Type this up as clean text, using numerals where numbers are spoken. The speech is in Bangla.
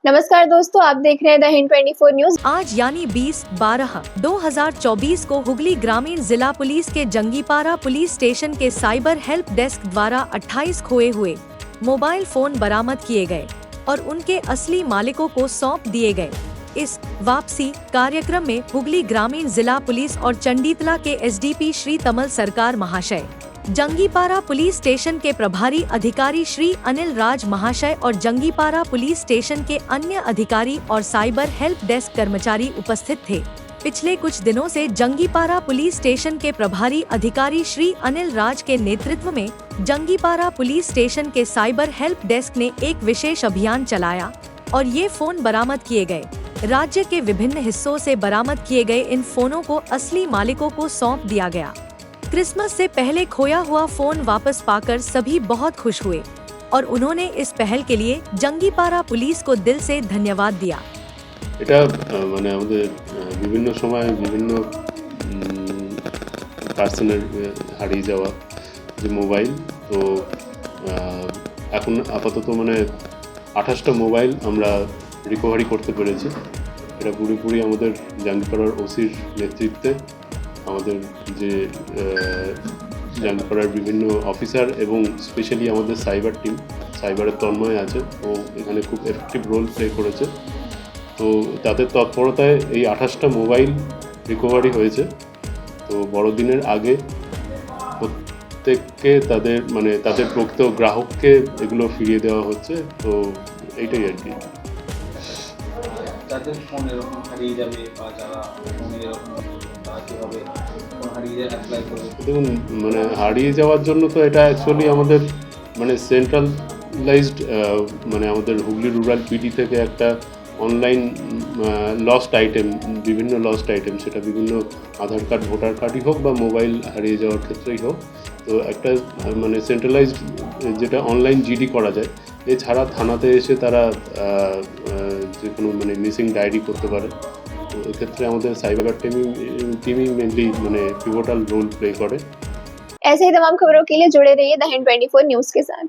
नमस्कार दोस्तों, आप देख रहे हैं द हिंद 24 न्यूज। आज यानी 20/12/2024 को हुगली ग्रामीण जिला पुलिस के जंगीपारा पुलिस स्टेशन के साइबर हेल्प डेस्क द्वारा 28 खोए हुए मोबाइल फोन बरामद किए गए और उनके असली मालिकों को सौंप दिए गए। इस वापसी कार्यक्रम में हुगली ग्रामीण जिला पुलिस और चंडीतला के एसडीपी श्री तमल सरकार महाशय, जंगीपारा पुलिस स्टेशन के प्रभारी अधिकारी श्री अनिल राज महाशय और जंगीपारा पुलिस स्टेशन के अन्य अधिकारी और साइबर हेल्प डेस्क कर्मचारी उपस्थित थे। पिछले कुछ दिनों से जंगीपारा पुलिस स्टेशन के प्रभारी अधिकारी श्री अनिल राज के नेतृत्व में जंगीपारा पुलिस स्टेशन के साइबर हेल्प डेस्क ने एक विशेष अभियान चलाया और ये फोन बरामद किए गए। राज्य के विभिन्न हिस्सों से बरामद किए गए इन फोनों को असली मालिकों को सौंप दिया गया। क्रिसमस से पहले खोया हुआ फोन वापस पाकर सभी बहुत खुश हुए और उन्होंने इस पहल के लिए जंगीपारा पुलिस को दिल से धन्यवाद दिया। এটা মানে আমাদের বিভিন্ন সময় বিভিন্ন পার্সনের হারিয়ে যাওয়া যে মোবাইল, তো এখন আপাতত মানে 28টা মোবাইল আমরা রিকভারি করতে পেরেছি। এটা পুরোপুরি আমাদের জাঙ্গিপাড়ার ওসির নেতৃত্বে আমাদের যে জাঙ্গিপাড়ার বিভিন্ন অফিসার এবং স্পেশালি আমাদের সাইবার টিম, সাইবারের তন্ময় আছে, ও এখানে খুব এফেক্টিভ রোল প্লে করেছে। তো তাদের তৎপরতায় এই 28টা মোবাইল রিকভারি হয়েছে। তো বড়দিনের আগে প্রত্যেককে তাদের প্রকৃত গ্রাহককে এগুলো ফিরিয়ে দেওয়া হচ্ছে। তো এইটাই আর কি। যাদের ফোন এরকম হারিয়ে যাবে বা যারা ফোন এরকম কীভাবে ফোন হারিয়ে যায় অ্যাপ্লাই করবে। দেখুন, মানে হারিয়ে যাওয়ার জন্য তো এটা অ্যাকচুয়ালি আমাদের মানে সেন্ট্রালাইজড মানে আমাদের হুগলি রুরাল পিডি থেকে একটা অনলাইন লস্ট আইটেম, বিভিন্ন লস্ট আইটেম, সেটা বিভিন্ন আধার কার্ড, ভোটার কার্ডই হোক বা মোবাইল হারিয়ে যাওয়ার ক্ষেত্রেই হোক, তো একটা মানে সেন্ট্রালাইজড যেটা অনলাইন জিডি করা যায়। এছাড়া থানাতে এসে তারা যে কোনো মানে মিসিং ডায়েরি করতে পারে। তো এক্ষেত্রে আমাদের সাইবার টিমই মেনলি মানে পিভোটাল रोल प्ले करे। ऐसे ही तमाम खबरों के लिए जुड़े रहिए द हिंद 24 न्यूज के साथ।